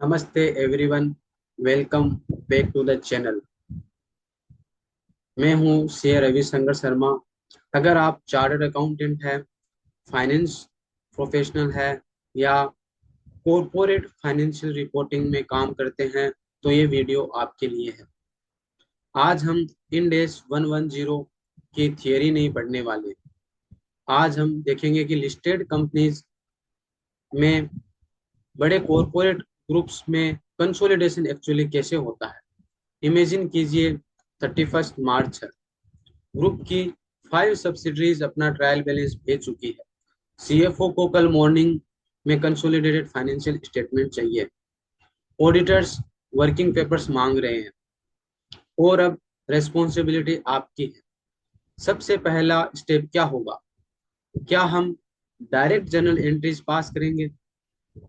नमस्ते everyone, welcome back to the channel. मैं हूं सी रविशंकर शर्मा। अगर आप चार्टर्ड अकाउंटेंट है, फाइनेंस प्रोफेशनल है या कॉरपोरेट फाइनेंशियल रिपोर्टिंग में काम करते हैं तो ये वीडियो आपके लिए है। आज हम इंड एस 110 की थियरी नहीं पढ़ने वाले। आज हम देखेंगे कि लिस्टेड कंपनीज में, बड़े कॉरपोरेट ग्रुप्स में कंसोलिडेशन एक्चुअली कैसे होता है। इमेजिन कीजिए 31 मार्च है, ग्रुप की 5 सब्सिडरीज अपना ट्रायल बैलेंस भेज चुकी है। सीएफओ को कल मॉर्निंग में कंसोलिडेटेड फाइनेंशियल स्टेटमेंट चाहिए। ऑडिटर्स वर्किंग पेपर्स मांग रहे हैं और अब रेस्पॉन्सिबिलिटी आपकी है। सबसे पहला स्टेप क्या होगा? क्या हम डायरेक्ट जर्नल एंट्रीज पास करेंगे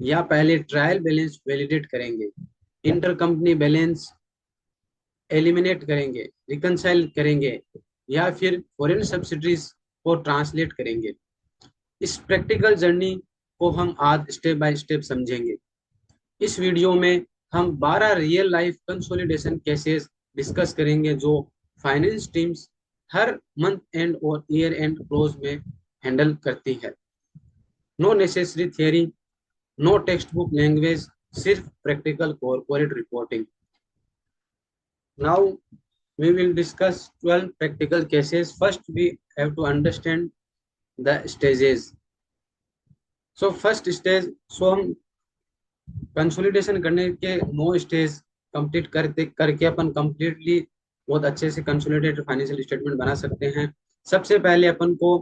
या पहले ट्रायल बैलेंस वैलिडेट करेंगे, इंटर कंपनी बैलेंस एलिमिनेट करेंगे, रिकनसाइल करेंगे या फिर फॉरेन सब्सिडीज को ट्रांसलेट करेंगे? इस प्रैक्टिकल जर्नी को हम आज स्टेप बाय स्टेप समझेंगे। इस वीडियो में हम 12 real life consolidation cases discuss करेंगे जो फाइनेंस टीम्स हर मंथ एंड और ईयर एंड क्लोज में हैंडल करती है। No necessary theory, no text book language, सिर्फ practical corporate reporting. Now we will discuss 12 practical cases. First, we have to understand the stages. So first stage, so हम consolidation करने के 9 stage complete करके अपन completely बहुत अच्छे से consolidated financial statement बना सकते हैं। सबसे पहले अपन को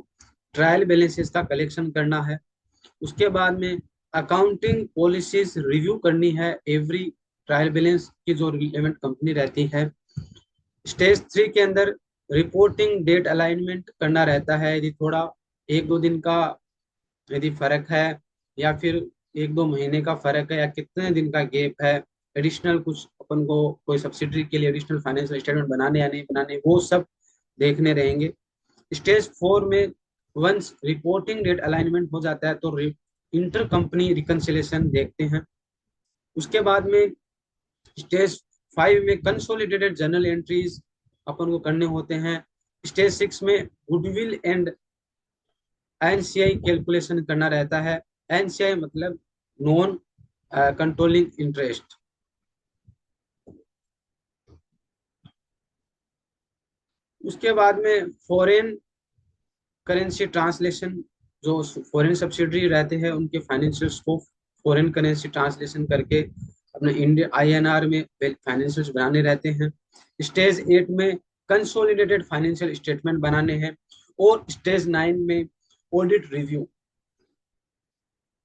ट्रायल बैलेंसेस का कलेक्शन करना है। उसके बाद में अकाउंटिंग पॉलिसीज रिव्यू करनी है एवरी ट्रायल बैलेंस की जो रिलेवेंट कंपनी रहती है। स्टेज 3 के अंदर रिपोर्टिंग डेट अलाइनमेंट करना रहता है। यदि थोड़ा 1-2 दिन का यदि फर्क है या फिर 1-2 महीने का फर्क है या कितने दिन का गैप है, एडिशनल कुछ अपन को कोई सब्सिडरी के लिए एडिशनल फाइनेंशियल स्टेटमेंट बनाने या नहीं बनाने, वो सब देखने रहेंगे। स्टेज 4 में वंस रिपोर्टिंग डेट अलाइनमेंट हो जाता है तो इंटर कंपनी रिकंसिलेशन देखते हैं। उसके बाद में स्टेज 5 में कंसोलिडेटेड जर्नल एंट्रीज अपन को करने होते हैं। स्टेज 6 में गुडविल एंड एनसीआई कैलकुलेशन करना रहता है। एनसीआई मतलब नॉन कंट्रोलिंग इंटरेस्ट। उसके बाद में फॉरेन करेंसी ट्रांसलेशन, जो फॉरेन सब्सिडरी रहते हैं उनके फाइनेंशियल्स को फॉरेन करेंसी ट्रांसलेशन करके अपने इंडिया आईएनआर में फाइनेंशियल्स बनाने रहते हैं। स्टेज 8 में कंसोलिडेटेड फाइनेंशियल स्टेटमेंट बनाने हैं और स्टेज 9 में ऑडिट रिव्यू।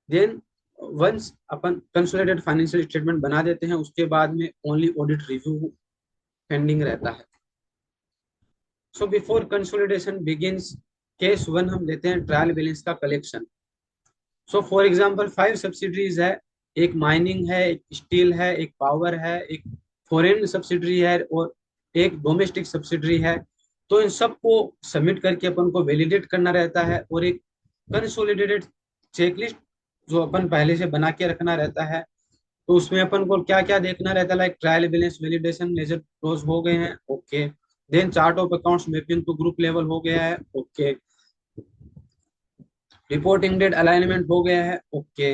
देन वंस अपन कंसोलिडेटेड फाइनेंशियल स्टेटमेंट बना देते हैं उसके बाद में ओनली ऑडिट रिव्यू पेंडिंग रहता है। So before consolidation begins, case 1 हम लेते हैं ट्रायल बैलेंस का collection. So for example 5 subsidiaries है, एक माइनिंग है, एक स्टील है, एक पावर है, एक फॉरेन सब्सिडरी है और एक डोमेस्टिक सब्सिडरी है। तो इन सबको सबमिट करके अपन को वैलिडेट करना रहता है और एक कंसोलिडेटेड चेकलिस्ट जो अपन पहले से बना के रखना रहता है। तो उसमें अपन को क्या क्या देखना रहता है, like trial balance validation major close हो गए हैं, okay. Then chart of accounts mapping to group level हो गया है, ओके। रिपोर्टिंग डेट अलाइनमेंट हो गया है, okay.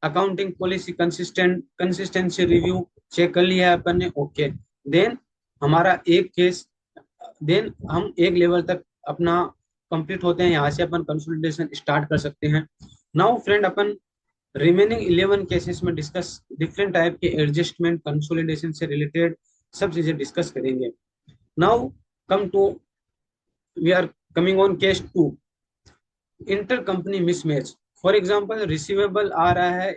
Accounting policy consistency review check कर लिया है अपन ने, ओके। देन हमारा एक केस, देन हम एक लेवल तक अपना कंप्लीट होते हैं। यहाँ से अपन कंसोलिडेशन स्टार्ट कर सकते हैं। नाउ फ्रेंड, अपन रिमेनिंग 11 केसेस में डिस्कस डिफरेंट टाइप के एडजस्टमेंट कंसोलिडेशन से रिलेटेड सब चीजें डिस्कस करेंगे। Now come to we are coming on case 2, inter company mismatch. For example receivable आ रहा है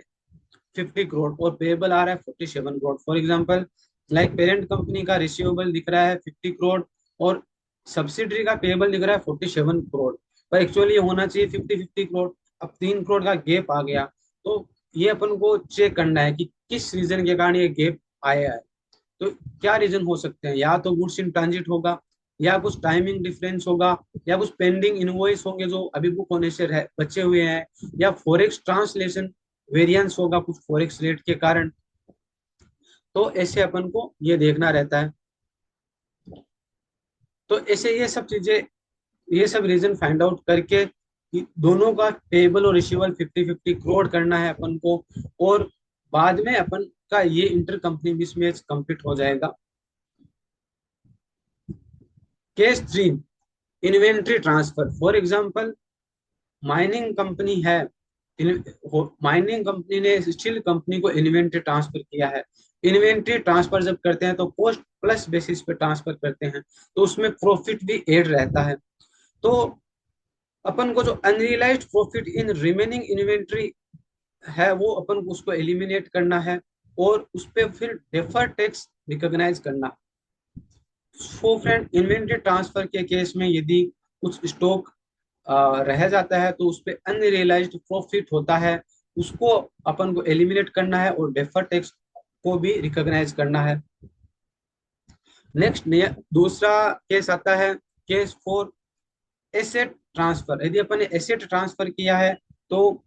50 करोड़ और पेएबल आ रहा है 47 crore. For example like parent company का रिसीवेबल दिख रहा है 50 करोड़ और सब्सिडरी का पेएबल दिख रहा है 47 करोड़, पर एक्चुअली होना चाहिए 50-50 करोड़। अब 3 करोड़ का गैप आ गया, तो ये अपन को चेक करना है कि किस रीजन के कारण ये गैप आया है। तो क्या रीजन हो सकते हैं? या तो गुड्स इन ट्रांजिट होगा, या कुछ टाइमिंग डिफरेंस होगा, या कुछ पेंडिंग इनवॉइस होंगे जो अभी बुक होने से बचे हुए हैं, या फॉरेक्स ट्रांसलेशन वेरिएंस होगा कुछ फॉरेक्स रेट के कारण। तो ऐसे अपन को ये देखना रहता है। तो ऐसे ये सब चीजें, ये सब रीजन फाइंड आउट करके कि दोनों का पेबल और रिसीवेबल 50-50 करोड़ करना है अपन को, और बाद में अपन का ये इंटर कंपनी मिसमैच कंप्लीट हो जाएगा। Case 3, inventory transfer. For example, mining company है, माइनिंग कंपनी ने स्टील कंपनी को इन्वेंट्री ट्रांसफर किया है। इन्वेंट्री ट्रांसफर जब करते हैं तो कॉस्ट प्लस बेसिस पे ट्रांसफर करते हैं, तो उसमें प्रॉफिट भी एड रहता है। तो अपन को जो unrealised profit in remaining inventory है वो अपन को उसको एलिमिनेट करना है, और उस पर फिर डेफर टैक्स रिकॉग्नाइज करना। सो फ्रेंड, इन्वेंट्री ट्रांसफर के केस में यदि कुछ स्टॉक रह जाता है तो उस पर अनरियलाइज्ड प्रॉफिट होता है, उसको अपन को एलिमिनेट करना है और डेफर टैक्स को भी रिकॉग्नाइज करना है। नेक्स्ट दूसरा केस आता है, केस फॉर एसेट ट्रांसफर। यदि अपन ने एसेट ट्रांसफर किया है तो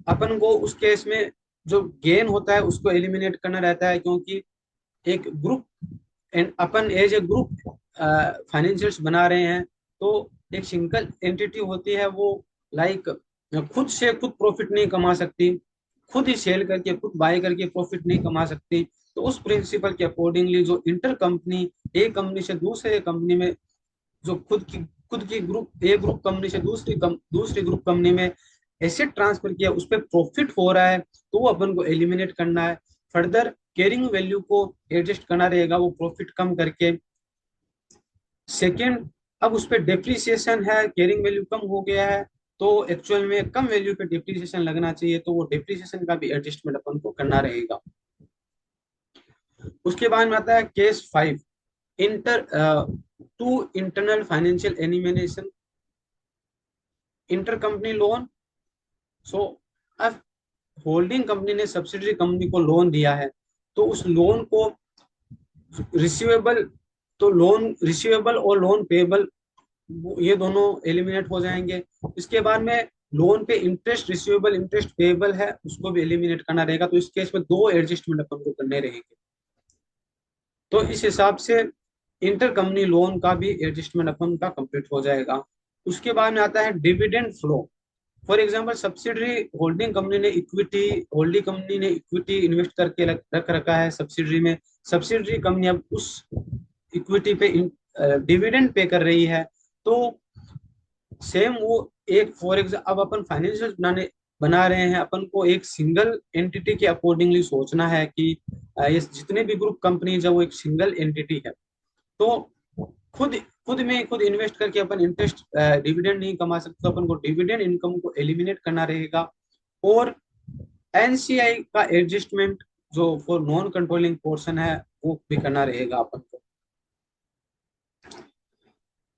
अपन को उस केस में जो गेन होता है उसको एलिमिनेट करना रहता है, क्योंकि एक ग्रुप एंड अपन एज ए ग्रुप फाइनेंशियल्स बना रहे हैं। तो एक सिंगल एंटिटी होती है वो लाइक खुद से खुद प्रॉफिट नहीं कमा सकती, खुद ही सेल करके खुद बाय करके प्रॉफिट नहीं कमा सकती। तो उस प्रिंसिपल के अकॉर्डिंगली जो इंटर कंपनी, एक कंपनी से दूसरे कंपनी में, जो खुद की ग्रुप कंपनी से दूसरी ग्रुप कंपनी में एसेट ट्रांसफर किया, उस पर प्रॉफिट हो रहा है, तो वो अपन को एलिमिनेट करना है। फर्दर कैरिंग वैल्यू को एडजस्ट करना रहेगा, वो प्रॉफिट कम करके। सेकेंड, अब उस पर डेप्रिसिएशन है, कैरिंग वैल्यू कम हो गया है, तो एक्चुअल में कम वैल्यू पे डेप्रिसिएशन लगना चाहिए, तो वो डेप्रिसिएशन का भी एडजस्टमेंट अपन को करना रहेगा। उसके बाद में आता है case 5, inter to internal financial elimination, inter company loan. So अब होल्डिंग कंपनी ने सब्सिडरी कंपनी को लोन दिया है, तो उस लोन को रिसीवेबल, तो लोन रिसीवेबल और लोन पेबल ये दोनों एलिमिनेट हो जाएंगे। इसके बाद में लोन पे इंटरेस्ट रिसीवेबल, इंटरेस्ट पेबल है, उसको भी एलिमिनेट करना रहेगा। तो इस केस में दो एडजस्टमेंट अपन को करने रहेंगे। तो इस हिसाब से इंटर कंपनी लोन का भी एडजस्टमेंट अपन का कंप्लीट हो जाएगा। उसके बाद में आता है dividend flow. For example, subsidiary holding company ने इक्विटी, होल्डिंग कंपनी ने इक्विटी इन्वेस्ट करके रख रखा है सब्सिडरी में। सब्सिडरी कंपनी अब उस इक्विटी पे डिविडेंड पे कर रही है। तो सेम वो एक, फॉर एग्जाम्पल, अब अपन फाइनेंशियल बना रहे हैं, अपन को एक सिंगल एंटिटी के अकॉर्डिंगली सोचना है कि ये जितने भी ग्रुप कंपनीज है वो एक सिंगल एंटिटी है। तो खुद खुद में खुद इन्वेस्ट करके अपन इंटरेस्ट डिविडेंड नहीं कमा सकते, तो अपन को डिविडेंड इनकम को एलिमिनेट करना रहेगा। और एनसीआई का एडजस्टमेंट जो फॉर नॉन कंट्रोलिंग पोर्शन है वो भी करना रहेगा अपन को।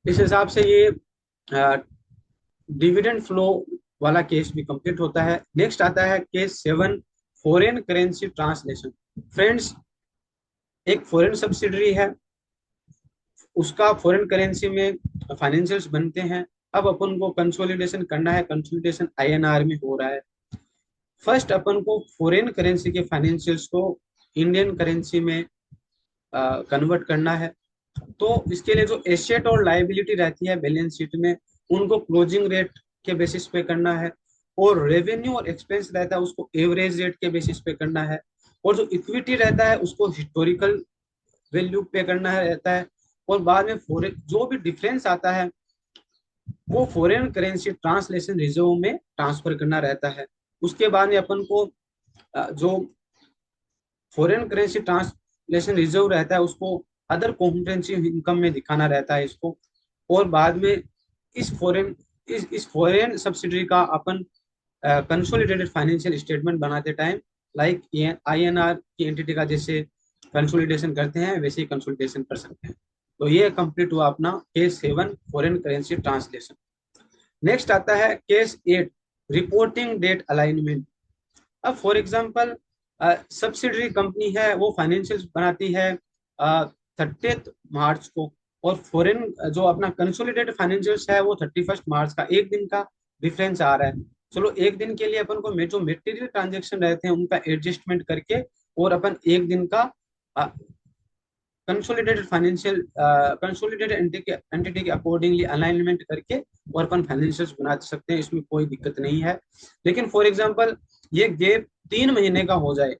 इस हिसाब से ये डिविडेंड फ्लो वाला केस भी कंप्लीट होता है। नेक्स्ट आता है case 7, foreign currency translation. Friends, एक फॉरेन सब्सिडरी है, उसका फॉरेन करेंसी में फाइनेंशियल्स बनते हैं। अब अपन को कंसोलिडेशन करना है, कंसोलिडेशन आईएनआर में हो रहा है। फर्स्ट अपन को फॉरेन करेंसी के फाइनेंशियल्स को इंडियन करेंसी में कन्वर्ट करना है। तो इसके लिए जो एसेट और लायबिलिटी रहती है बैलेंस शीट में, उनको क्लोजिंग रेट के बेसिस पे करना है, और रेवेन्यू और एक्सपेंस रहता है उसको एवरेज रेट के बेसिस पे करना है, और जो इक्विटी रहता है उसको हिस्टोरिकल वैल्यू पे करना है रहता है। और बाद में फॉरेन जो भी डिफरेंस आता है वो फॉरेन करेंसी ट्रांसलेशन रिजर्व में ट्रांसफर करना रहता है। उसके बाद में अपन को जो फॉरेन करेंसी ट्रांसलेशन रिजर्व रहता है उसको अदर कॉम्प्रिहेंसिव इनकम में दिखाना रहता है इसको। और बाद में इस फॉरेन सब्सिडरी का अपन कंसोलिडेटेड फाइनेंशियल स्टेटमेंट बनाते टाइम लाइक आईएनआर की एंटिटी का जैसे कंसोलिडेशन करते हैं वैसे ही कंसोलिडेशन कर सकते हैं। तो ये कंप्लीट हुआ अपना case 7, foreign currency translation. Next आता है केस 8, रिपोर्टिंग डेट अलाइनमेंट। अब फॉर एग्जांपल, सब्सिडरी कंपनी है वो फाइनेंशियल बनाती है 30 मार्च को, और फॉरेन जो अपना कंसोलिडेटेड फाइनेंशियल्स है वो 31 मार्च का, एक दिन का डिफरेंस आ रहा है। चलो एक दिन के लिए अपन को जो मेटेरियल ट्रांजेक्शन रहते हैं उनका एडजस्टमेंट करके और अपन एक दिन का कंसोलिडेटेड फाइनेंशियल कंसोलिडेटेड एंटिटी के अकॉर्डिंगली अलाइनमेंट करके और अपन फाइनेंशियल्स बना सकते हैं, इसमें कोई दिक्कत नहीं है। लेकिन फॉर एग्जांपल ये गैप 3 महीने का हो जाए,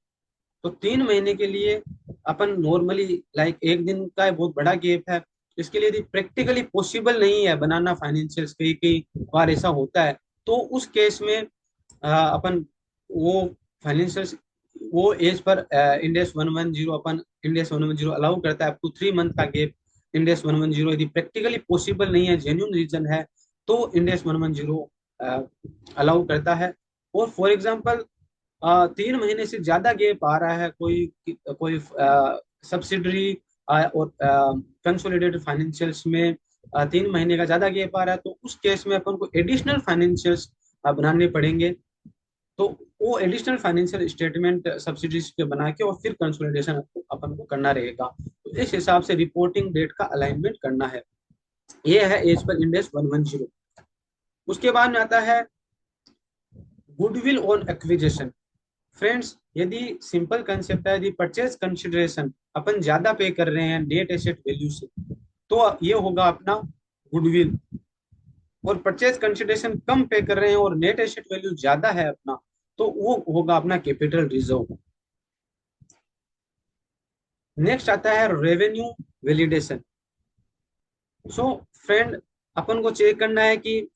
तो 3 महीने के लिए अपन नॉर्मली लाइक एक दिन का बहुत बड़ा गैप है, इसके लिए यदि प्रैक्टिकली पॉसिबल नहीं है बनाना फाइनेंशियल्स, कई कई बार ऐसा होता है, तो उस केस में अपन वो फाइनेंशियल वो एज पर इंडेक्स 110 अपन इंडेक्स 110 अलाउ करता है अप टू 3 मंथ का गैप। इंडेक्स 110 यदि प्रैक्टिकली पॉसिबल नहीं है, जेन्युइन रीजन है, तो इंडेक्स 110 अलाउ करता है। और फॉर एग्जांपल 3 महीने से ज्यादा गैप आ रहा है, कोई कोई सब्सिडरी और कंसोलिडेटेड फाइनेंशियल्स में 3 महीने का ज्यादा गैप आ रहा है, तो उस केस में अपन को एडिशनल फाइनेंशियल्स बनाने पड़ेंगे। तो वो एडिशनल फाइनेंशियल स्टेटमेंट सब्सिडीज के बना के और फिर कंसोलिडेशन अपन को करना रहेगा। तो इस हिसाब से रिपोर्टिंग डेट का अलाइनमेंट करना है। ये है एज पर इंडेक्स 110। उसके बाद में आता है गुडविल ऑन एक्विजिशन। फ्रेंड्स, यदि सिंपल कंसेप्ट है, यदि परचेज कंसिडरेशन अपन ज्यादा पे कर रहे हैं नेट एसेट वैल्यू से, तो ये होगा अपना गुडविल। और परचेज कंसिडरेशन कम पे कर रहे हैं और नेट एसेट वैल्यू ज्यादा है अपना, तो वो होगा अपना कैपिटल रिजर्व। नेक्स्ट आता है रेवेन्यू वैलिडेशन। सो फ्रेंड, अपन को चेक करना है कि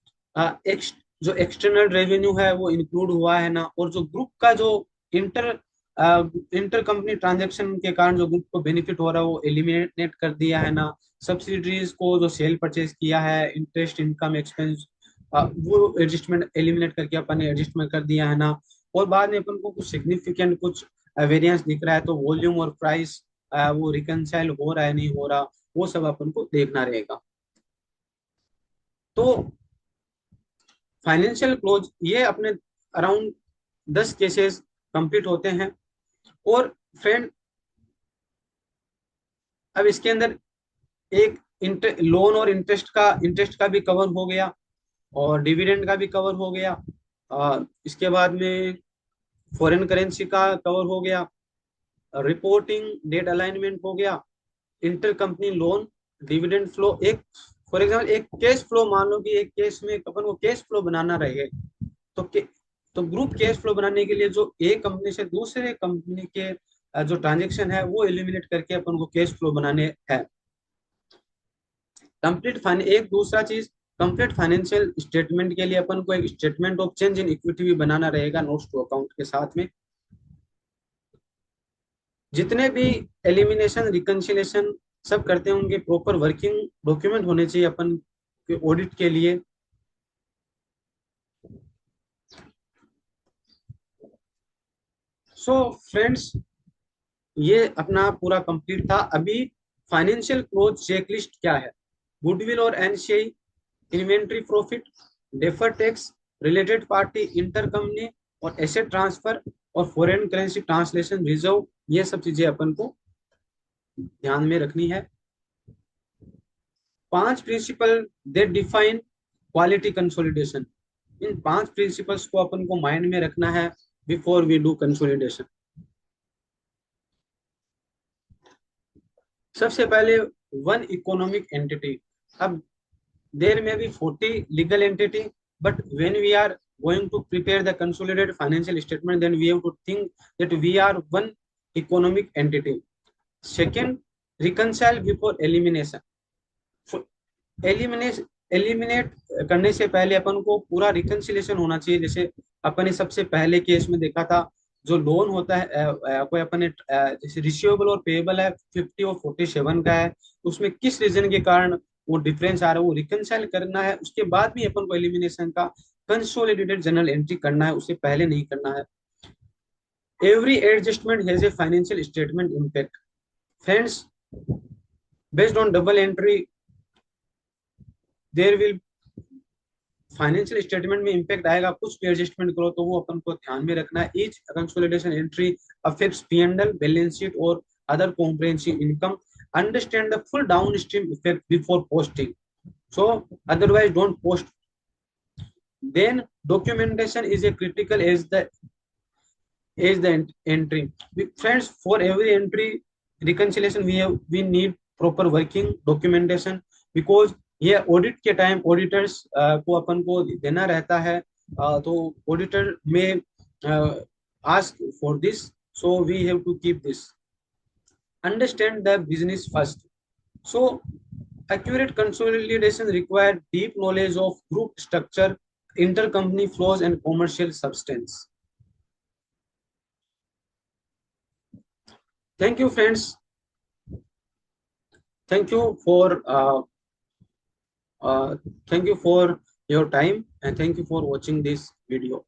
जो एक्सटर्नल रेवेन्यू है वो इंक्लूड हुआ है ना, और जो ग्रुप का जो इंटर इंटर कंपनी ट्रांजेक्शन के कारण जो ग्रुप को बेनिफिट हो रहा है वो एलिमिनेट कर दिया है ना। सब्सिडीज को जो सेल परचेज किया है, इंटरेस्ट इनकम एक्सपेंस, वो एडजस्टमेंट एलिमिनेट करके अपन ने एडजस्टमेंट कर दिया है ना। और बाद में अपन को कुछ सिग्निफिकेंट कुछ वेरिएंस दिख रहा है, तो वॉल्यूम और प्राइस वो रिकनसाइल हो रहा है नहीं हो रहा, वो सब अपन को देखना रहेगा। तो फाइनेंशियल क्लोज ये अपने अराउंड 10 केसेस कंप्लीट होते हैं। और फ्रेंड, अब इसके अंदर एक लोन और इंटरेस्ट का भी कवर हो गया, और डिविडेंड का भी कवर हो गया। इसके बाद में फॉरेन करेंसी का कवर हो गया, रिपोर्टिंग डेट अलाइनमेंट हो गया, inter company loan, dividend flow. एक फॉर एग्जाम्पल एक कैश फ्लो, मान लो कि एक केस में अपन को कैश फ्लो बनाना रहे, तो तो ग्रुप कैश फ्लो बनाने के लिए जो एक कंपनी से दूसरे कंपनी के जो ट्रांजेक्शन है वो एलिमिनेट करके अपन को कैश फ्लो बनाने हैं। एक दूसरा चीज, कंप्लीट फाइनेंशियल स्टेटमेंट के लिए अपन को एक statement of change in equity भी बनाना रहेगा नोट्स टू अकाउंट के साथ में। जितने भी एलिमिनेशन रिकंसिलेशन सब करते हैं उनके प्रॉपर वर्किंग डॉक्यूमेंट होने चाहिए अपन के ऑडिट के लिए। सो फ्रेंड्स, ये अपना पूरा कंप्लीट था। अभी फाइनेंशियल क्लोज चेकलिस्ट क्या है? गुडविल और NCI, inventory profit, defer tax, related party, inter company और एसेट ट्रांसफर और फॉरेन करेंसी ट्रांसलेशन रिजर्व, ये सब चीजें अपन को ध्यान में रखनी है। 5 principle they define quality consolidation. इन 5 प्रिंसिपल्स को अपन को माइंड में रखना है बिफोर वी डू कंसोलिडेशन। सबसे पहले वन इकोनॉमिक एंटिटी। अब there may be 40 legal entity, but when we are going to prepare the consolidated financial statement, then we have to think that we are one economic entity. Second, reconcile before elimination. So, eliminate करने से पहले अपन को पूरा reconciliation होना चाहिए। जैसे अपन ने सबसे पहले केस में देखा था, जो लोन होता है कोई अपन ने जैसे रिसीवेबल और पेएबल है 50 और 47 का है, उसमें किस रीजन के कारण वो डिफरेंस आ रहा है वो रिकंसाइल करना है। उसके बाद भी अपन को एलिमिनेशन का कंसोलिडेटेड जर्नल एंट्री करना है, उससे पहले नहीं करना है। Every adjustment has a financial statement impact. Friends, based on double entry there will financial statement में इम्पैक्ट आएगा, कुछ भी एडजस्टमेंट करो तो वो अपन को ध्यान में रखना है। Each consolidation entry affects P&L, balance sheet और other comprehensive income. Understand the full downstream effect before posting. So otherwise don't post. Then documentation is a critical as the entry. Friends, for every entry reconciliation we need proper working documentation, because ये audit के time auditors को अपन को देना रहता है, तो auditor में ask for this, so we have to keep this. Understand the business first. So accurate consolidation require deep knowledge of group structure, intercompany flows and commercial substance. Thank you friends. Thank you for uh, thank you for your time and thank you for watching this video.